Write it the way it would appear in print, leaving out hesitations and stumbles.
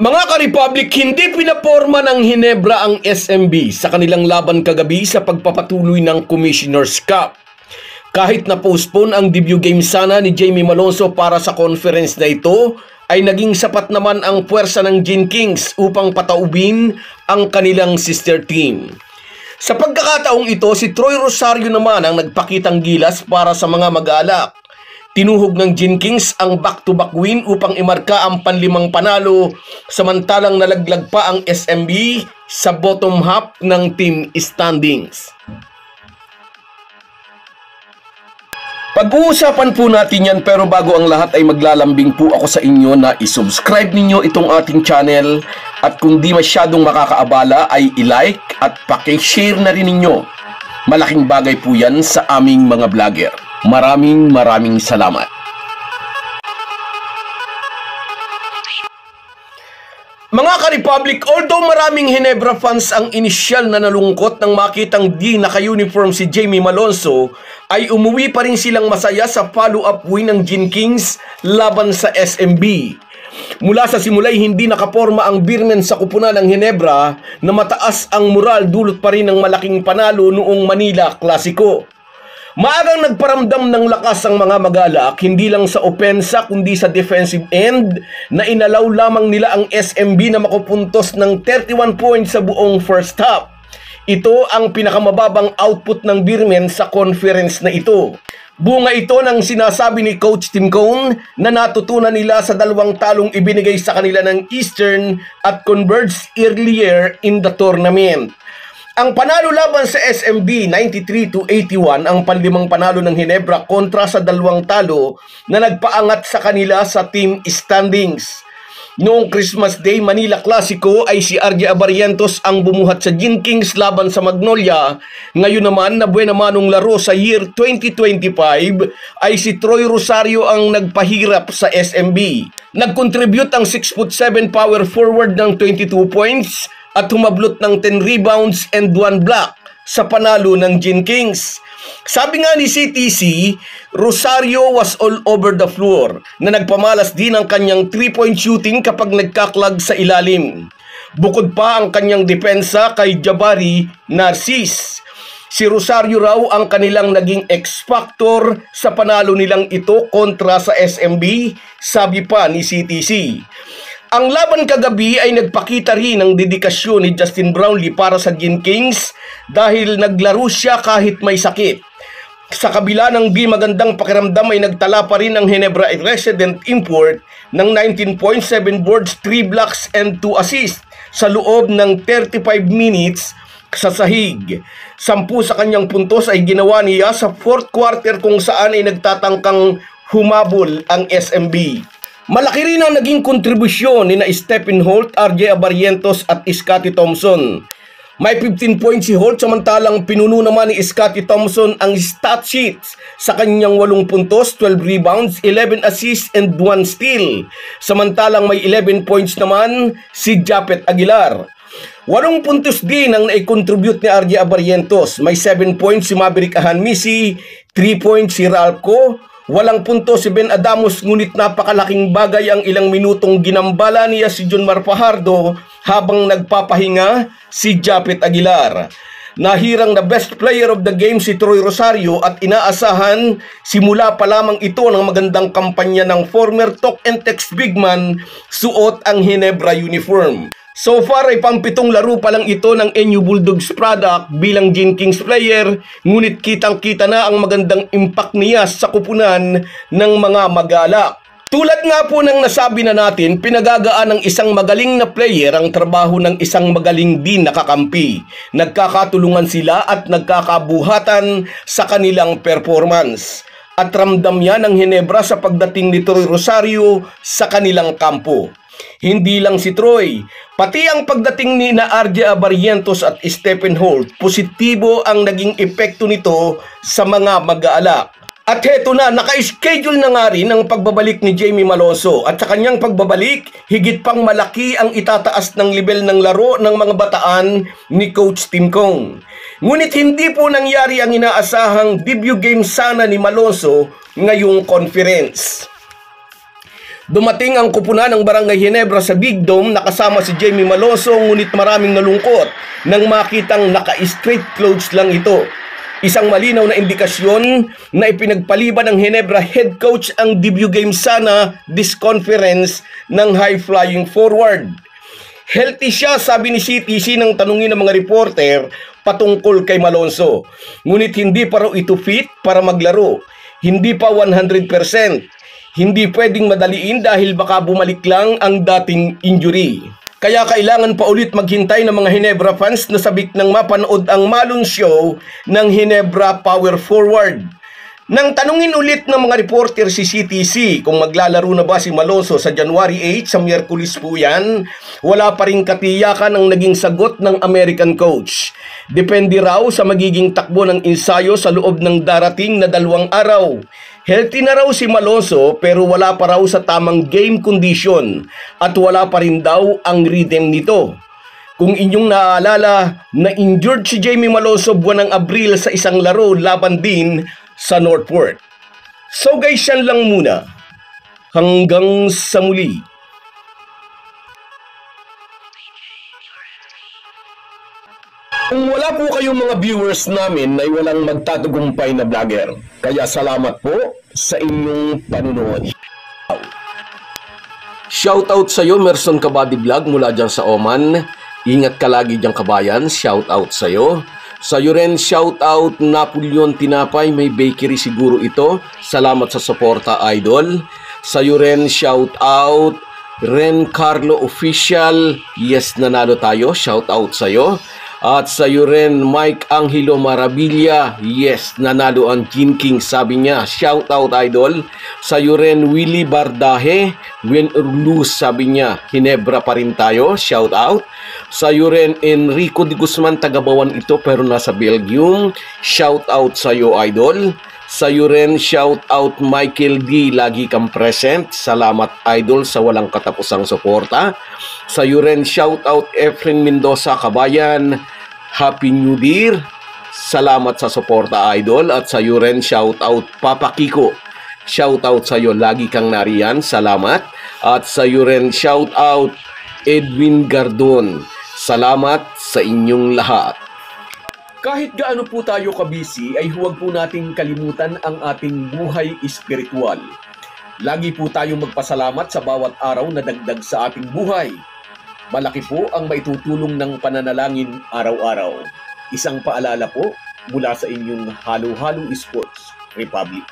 Mga ka-Republic, hindi pinaporma ng Hinebra ang SMB sa kanilang laban kagabi sa pagpapatuloy ng Commissioner's Cup. Kahit na postpone ang debut game sana ni Jamie Malonzo para sa conference na ito, ay naging sapat naman ang puwersa ng Gin Kings upang pataubin ang kanilang sister team. Sa pagkakataong ito, si Troy Rosario naman ang nagpakitang gilas para sa mga mag-aalak. Tinuhog ng Gin Kings ang back-to-back win upang imarka ang panlimang panalo, samantalang nalaglag pa ang SMB sa bottom half ng team standings. Pag-uusapan po natin yan, pero bago ang lahat ay maglalambing po ako sa inyo na isubscribe ninyo itong ating channel at kung di masyadong makakaabala ay i-like at paki-share na rin ninyo. Malaking bagay po yan sa aming mga vlogger. Maraming salamat. Mga ka-Republic, although maraming Hinebra fans ang inisyal na nalungkot nang makitang di naka-uniform si Jamie Malonzo, ay umuwi pa rin silang masaya sa follow-up win ng Gin Kings laban sa SMB. Mula sa simula ay hindi nakaporma ang Beermen sa kupunan ng Hinebra na mataas ang moral dulot pa rin ng malaking panalo noong Manila Clasico. Maagang nagparamdam ng lakas ang mga mag-aalak, hindi lang sa opensa kundi sa defensive end na inalaw lamang nila ang SMB na makupuntos ng 31 points sa buong first half. Ito ang pinakamababang output ng Beermen sa conference na ito. Bunga ito ng sinasabi ni Coach Tim Cone na natutunan nila sa dalawang talong ibinigay sa kanila ng Eastern at Converge earlier in the tournament. Ang panalo laban sa SMB 93-81 ang panlimang panalo ng Hinebra kontra sa dalawang talo na nagpaangat sa kanila sa team standings. Noong Christmas Day Manila Clasico ay si RJ Abarientos ang bumuhat sa Gin Kings laban sa Magnolia. Ngayon naman na buena manong laro sa year 2025 ay si Troy Rosario ang nagpahirap sa SMB. Nag-contribute ang 6'7" power forward ng 22 points at humablot ng 10 rebounds and 1 block sa panalo ng Gin Kings. Sabi nga ni CTC, Rosario was all over the floor na nagpamalas din ang kanyang 3-point shooting kapag nagkaklag sa ilalim. Bukod pa ang kanyang depensa kay Jabari Narcis. Si Rosario raw ang kanilang naging X-factor sa panalo nilang ito kontra sa SMB, sabi pa ni CTC. Ang laban kagabi ay nagpakita rin ng dedikasyon ni Justin Brownlee para sa Gin Kings dahil naglaro siya kahit may sakit. Sa kabila ng di magandang pakiramdam ay nagtala pa rin ang Hinebra resident import ng 19.7 boards, 3 blocks and 2 assists sa loob ng 35 minutes sa sahig. 10 sa kanyang puntos ay ginawa niya sa fourth quarter kung saan ay nagtatangkang humabol ang SMB. Malaki rin ang naging kontribusyon ni na Stephen Holt, RJ Abarientos at Scottie Thompson. May 15 points si Holt samantalang pinuno naman ni Scottie Thompson ang stat sheets sa kanyang 8 puntos, 12 rebounds, 11 assists and 1 steal. Samantalang may 11 points naman si Japet Aguilar. 8 puntos din ang nai-contribute ni RJ Abarientos. May 7 points si Maverick Ahanmisi, 3 points si Ralco, walang punto si Ben Adamus, ngunit napakalaking bagay ang ilang minutong ginambala niya si Junmar Fajardo habang nagpapahinga si Japet Aguilar. Nahirang na best player of the game si Troy Rosario at inaasahan simula pa lamang ito ng magandang kampanya ng former talk and text bigman suot ang Hinebra uniform. So far ay pang-7 laro pa lang ito ng NU Bulldogs product bilang Gin Kings player, ngunit kitang-kita na ang magandang impact niya sa kupunan ng mga mag-aalak. Tulad nga po ng nasabi na natin, pinagagaan ng isang magaling na player ang trabaho ng isang magaling din na kakampi. Nagkakatulungan sila at nagkakabuhatan sa kanilang performance. At ramdam yan ng Hinebra sa pagdating ni Troy Rosario sa kanilang kampo. Hindi lang si Troy, pati ang pagdating ni na RJ Abarientos at Stephen Holt, positibo ang naging epekto nito sa mga mag-aalak. At heto na, naka-schedule na nga rin ang pagbabalik ni Jamie Malonzo at sa kanyang pagbabalik, higit pang malaki ang itataas ng level ng laro ng mga bataan ni Coach Tim Cone. Ngunit hindi po nangyari ang inaasahang debut game sana ni Malonzo ngayong conference. Dumating ang kupunan ng Barangay Ginebra sa Big Dome nakasama si Jamie Malonzo, ngunit maraming nalungkot nang makitang naka-straight clothes lang ito. Isang malinaw na indikasyon na ipinagpaliban ng Ginebra head coach ang debut game sana this conference ng high-flying forward. Healthy siya, sabi ni CTC nang tanungin ng mga reporter patungkol kay Malonzo. Ngunit hindi pa raw ito fit para maglaro. Hindi pa 100%. Hindi pwedeng madaliin dahil baka bumalik lang ang dating injury. Kaya kailangan pa ulit maghintay ng mga Ginebra fans na sabik ng mapanood ang Malon Show ng Ginebra Power Forward. Nang tanungin ulit ng mga reporter si CTC kung maglalaro na ba si Malonzo sa January 8 sa Miyerkules po yan, wala pa rin katiyakan ang naging sagot ng American coach. Depende raw sa magiging takbo ng ensayo sa loob ng darating na 2 araw. Healthy na raw si Malonzo pero wala pa raw sa tamang game condition at wala pa rin daw ang rhythm nito. Kung inyong naaalala, na-injured si Jamie Malonzo buwan ng Abril sa isang laro laban din sa Northport. So guys, yan lang muna. Hanggang sa muli. Kung wala po kayong mga viewers namin ay walang magtatagumpay na vlogger. Kaya salamat po sa inyong panunood. Shoutout sa iyo, Merson Kabady Vlog mula dyan sa Oman. Ingat ka lagi dyan, kabayan. Shoutout sa iyo. Sa iyo rin, shoutout Napoleon Tinapay. May bakery siguro ito. Salamat sa suporta, idol. Sa iyo rin, shoutout Ren Carlo Official. Yes, nanalo tayo. Shoutout sa iyo. At sa iyo rin, Mike Angelo Marabilia. Yes, nanalo ang Gin King, sabi niya. Shout out, idol. Sa iyo rin, Willie Bardahe. Win or lose, sabi niya. Ginebra pa rin tayo. Shout out. Sa iyo rin, Enrico de Guzman, tagabawan ito pero nasa Belgium. Shout out sa iyo, idol. Sa iyo rin, shout out Michael D. Lagi kang present. Salamat, idol, sa walang katapusang suporta. Sa iyo rin, shout out Efren Mendoza, kabayan. Happy New Year. Salamat sa suporta, idol. At sa iyo rin, shout out Papa Kiko. Shout out sa iyo, lagi kang nariyan. Salamat. At sa iyo rin, shout out Edwin Gardon. Salamat sa inyong lahat. Kahit gaano po tayo kabisi ay huwag po nating kalimutan ang ating buhay espiritual. Lagi po tayong magpasalamat sa bawat araw na dagdag sa ating buhay. Malaki po ang maitutulong ng pananalangin araw-araw. Isang paalala po mula sa inyong Halo-Halo Sports Republic.